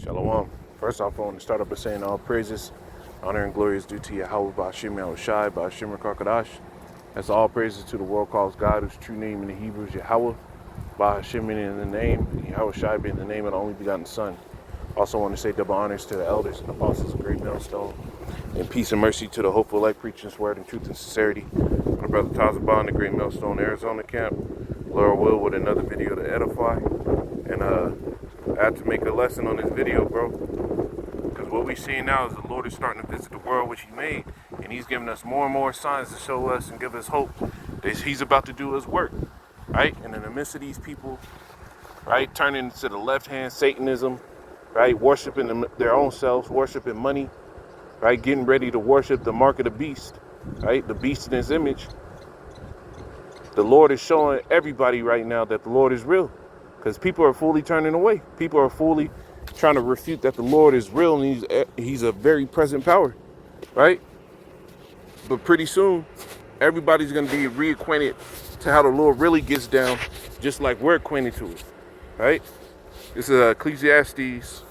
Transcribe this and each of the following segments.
Shalom. First off, I want to start up by saying all praises, honor, and glory is due to Yahweh, Ba'ashim Yahushai, Ba'ashim Rakakadash. That's all praises to the world calls God, whose true name in the Hebrew is Yahweh, Ba'ashim meaning the name, Yahushai being the name of the only begotten Son. Also want to say double honors to the elders and apostles of Great Millstone, and peace and mercy to the hopeful light preaching this word in truth and sincerity. My brother Tazabah in the Great Millstone, Arizona camp. Lord will with another video to edify. And I had to make a lesson on this video, bro. Because what we see now is the Lord is starting to visit the world which He made. And He's giving us more and more signs to show us and give us hope that He's about to do His work. Right? And in the midst of these people, right, turning to the left hand, Satanism, right, worshiping their own selves, worshiping money, right, getting ready to worship the mark of the beast, right, the beast in His image. The Lord is showing everybody right now that the Lord is real, because people are fully turning away. People are fully trying to refute that the Lord is real and he's a very present power, right? But pretty soon, everybody's going to be reacquainted to how the Lord really gets down, just like we're acquainted to it, right? This is Ecclesiasticus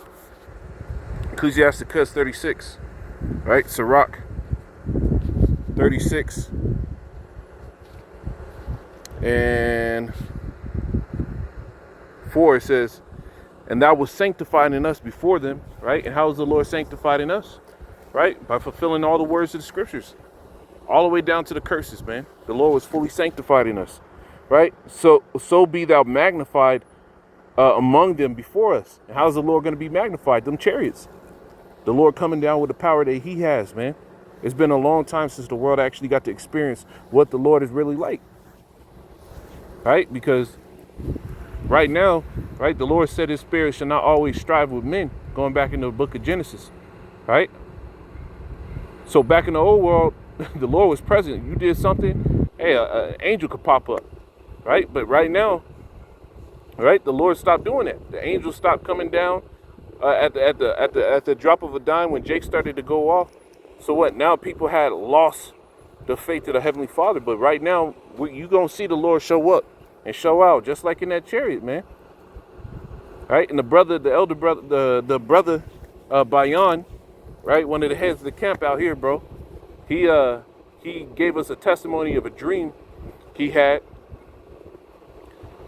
36, right? Sirach 36 and 4, it says, and thou was sanctified in us before them, right? And how is the Lord sanctified in us, right? By fulfilling all the words of the scriptures, all the way down to the curses, man. The Lord was fully sanctified in us, right? So be thou magnified among them before us. And how's the Lord going to be magnified? Them chariots. The Lord coming down with the power that He has, man. It's been a long time since the world actually got to experience what the Lord is really like, right? Because right now, right, the Lord said His spirit shall not always strive with men, going back into the book of Genesis, right? So back in the old world, the Lord was present. You did something, hey, an angel could pop up, right? But right now, right, the Lord stopped doing that. The angels stopped coming down at the drop of a dime when Jake started to go off. So what? Now people had lost the faith of the Heavenly Father. But right now, you gonna see the Lord show up and show out, just like in that chariot, man. Right? And the elder brother, the brother Bayan, right, one of the heads of the camp out here, bro. He gave us a testimony of a dream he had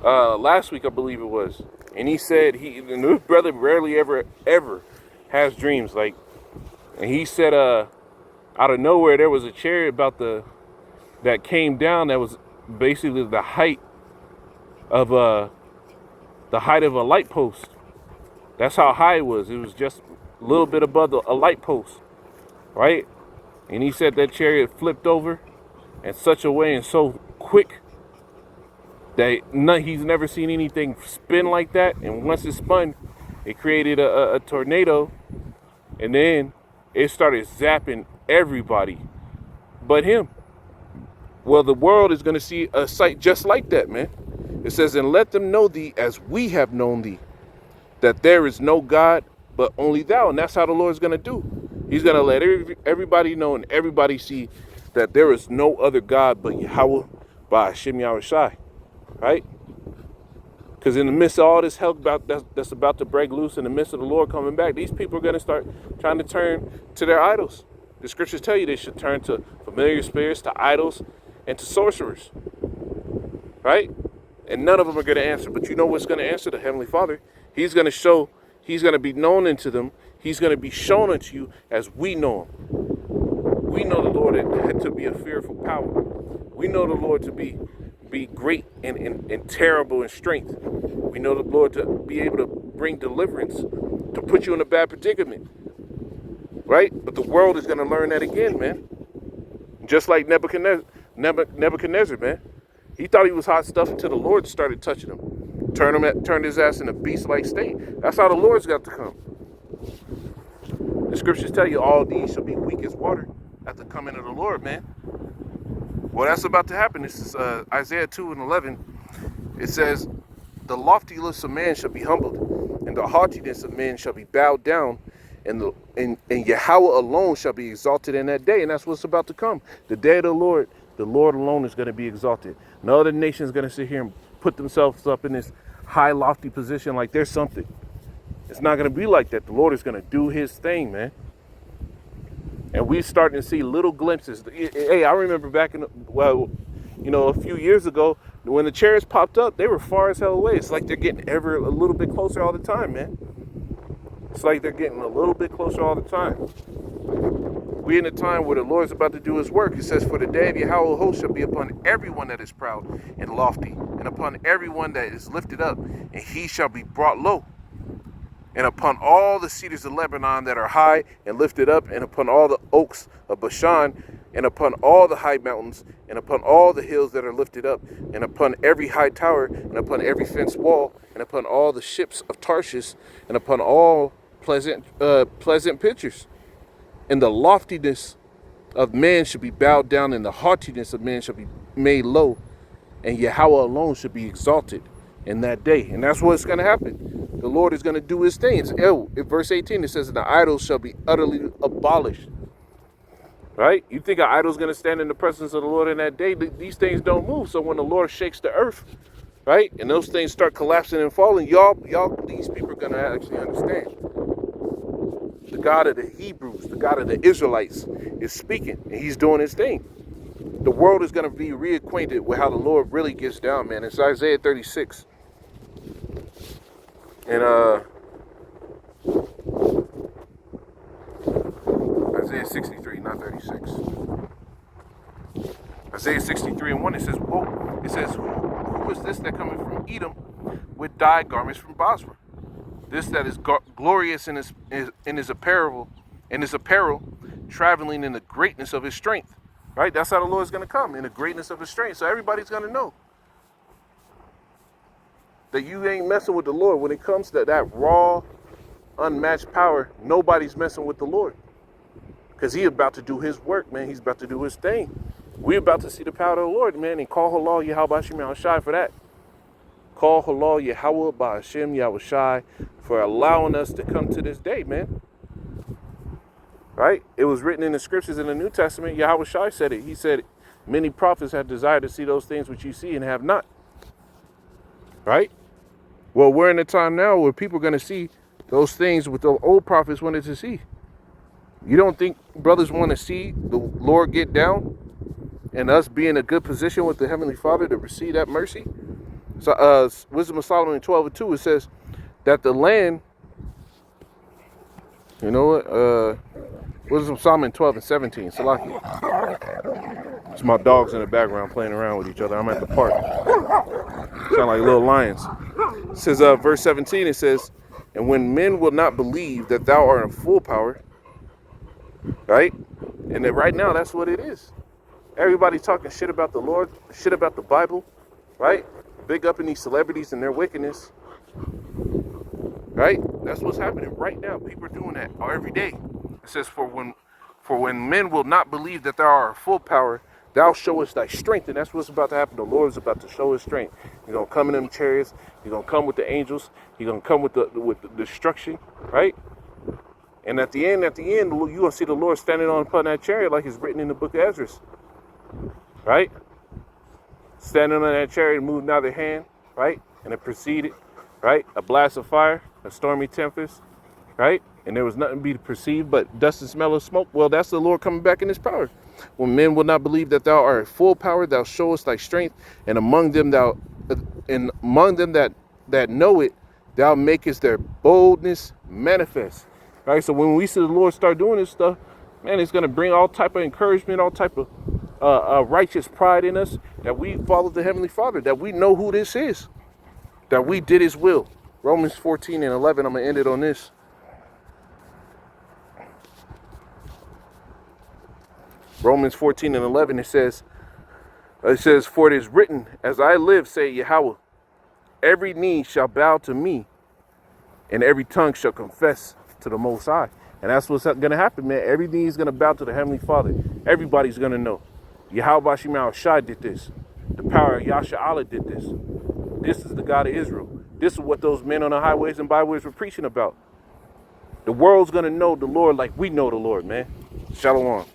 last week, I believe it was. And he said the brother rarely ever has dreams. Like, and he said out of nowhere there was a chariot that came down that was basically the height of a light post. That's how high it was. It was just a little bit above a light post, right? And he said that chariot flipped over in such a way and so quick that he's never seen anything spin like that. And once it spun, it created a tornado, and then it started zapping everybody but him. Well, the world is going to see a sight just like that, man. It says, and let them know thee as we have known thee, that there is no God but only thou. And that's how the Lord's going to do. He's going to let everybody know and everybody see that there is no other God but Yahweh, Ba'ashim Yahushai, right? Because in the midst of all this hell that's about to break loose, in the midst of the Lord coming back, these people are going to start trying to turn to their idols. The scriptures tell you they should turn to familiar spirits, to idols, and to sorcerers, right? And none of them are going to answer. But you know what's going to answer? The Heavenly Father. He's going to be known unto them. He's going to be shown unto you as we know Him. We know the Lord to be a fearful power. We know the Lord to be be great and terrible in strength. We know the Lord to be able to bring deliverance, to put you in a bad predicament, right? But the world is going to learn that again, man. Just like Nebuchadnezzar, man. He thought he was hot stuff until the Lord started touching him. Turned his ass in a beast-like state. That's how the Lord's got to come. The scriptures tell you all these shall be weak as water at the coming of the Lord, man. Well, that's about to happen. This is Isaiah 2:11. It says, the loftiness of man shall be humbled, and the haughtiness of men shall be bowed down, and Yahweh alone shall be exalted in that day. And that's what's about to come. The day of the Lord alone is going to be exalted. No other nation is going to sit here and put themselves up in this high, lofty position like there's something. It's not going to be like that. The Lord is going to do his thing, man. And we're starting to see little glimpses. Hey, I remember back in, a few years ago, when the chariots popped up, they were far as hell away. It's like they're getting ever a little bit closer all the time, man. It's like they're getting a little bit closer all the time. We're in a time where the Lord's about to do his work. It says, for the day of Yahweh host shall be upon everyone that is proud and lofty, and upon everyone that is lifted up, and he shall be brought low. And upon all the cedars of Lebanon that are high and lifted up, and upon all the oaks of Bashan, and upon all the high mountains, and upon all the hills that are lifted up, and upon every high tower, and upon every fenced wall, and upon all the ships of Tarshish, and upon all pleasant pictures. And the loftiness of man shall be bowed down, and the haughtiness of man shall be made low, and Yahweh alone shall be exalted in that day. And that's what's going to happen. The Lord is going to do his things. In verse 18, it says, the idols shall be utterly abolished. Right? You think an idol's going to stand in the presence of the Lord in that day? These things don't move. So when the Lord shakes the earth, right, and those things start collapsing and falling, these people are going to actually understand. The God of the Hebrews, the God of the Israelites is speaking, and he's doing his thing. The world is going to be reacquainted with how the Lord really gets down, man. It's Isaiah 36. And Isaiah 63, not 36. Isaiah 63:1, it says, whoa, it says, who is this that cometh from Edom with dyed garments from Bosra? This that is glorious in his apparel, traveling in the greatness of his strength. Right? That's how the Lord is going to come, in the greatness of his strength. So everybody's going to know that you ain't messing with the Lord. When it comes to that raw, unmatched power, nobody's messing with the Lord. Because he's about to do his work, man. He's about to do his thing. We're about to see the power of the Lord, man. And call halal Yahweh Ba'ashem Yahushai for that. Call halal Yahweh Ba'ashem Yahushai for allowing us to come to this day, man. Right? It was written in the scriptures in the New Testament. Yahushai said it. He said, many prophets have desired to see those things which you see and have not. Right? Well, we're in a time now where people are going to see those things what the old prophets wanted to see. You don't think brothers want to see the Lord get down and us be in a good position with the Heavenly Father to receive that mercy? So, Wisdom of Solomon 12:2, it says that the land, you know what? Wisdom of Solomon 12:17. Salaki. It's my dogs in the background playing around with each other. I'm at the park. Sound like little lions. It says, verse 17, it says, and when men will not believe that thou art in full power, right? And then right now, that's what it is. Everybody talking shit about the Lord, shit about the Bible, right? Big up in these celebrities and their wickedness, right? That's what's happening right now. People are doing that every day. It says, for when men will not believe that thou art full power, thou showest thy strength. And that's what's about to happen. The Lord is about to show his strength. He's going to come in them chariots. He's going to come with the angels. He's going to come with the destruction, right? And at the end, you're going to see the Lord standing upon that chariot like it's written in the book of Ezra, right? Standing on that chariot, moving out of their hand, right? And it preceded, right? A blast of fire, a stormy tempest, right? And there was nothing to be perceived but dust and smell of smoke. Well, that's the Lord coming back in his power. When men will not believe that thou art full power, thou showest thy strength, and among them that know it, thou makest their boldness manifest. Right? So when we see the Lord start doing this stuff, man, it's gonna bring all type of encouragement, all type of righteous pride in us, that we follow the Heavenly Father, that we know who this is, that we did his will. Romans 14 and 11, I'm going to end it on this. Romans 14 and 11, it says, for it is written, as I live, say Yahweh, every knee shall bow to me, and every tongue shall confess to the Most High. And that's what's going to happen, man. Every knee is going to bow to the Heavenly Father. Everybody's going to know. Yahweh Shema Shai did this. The power of Yasha Allah did this. This is the God of Israel. This is what those men on the highways and byways were preaching about. The world's going to know the Lord like we know the Lord, man. Shalom.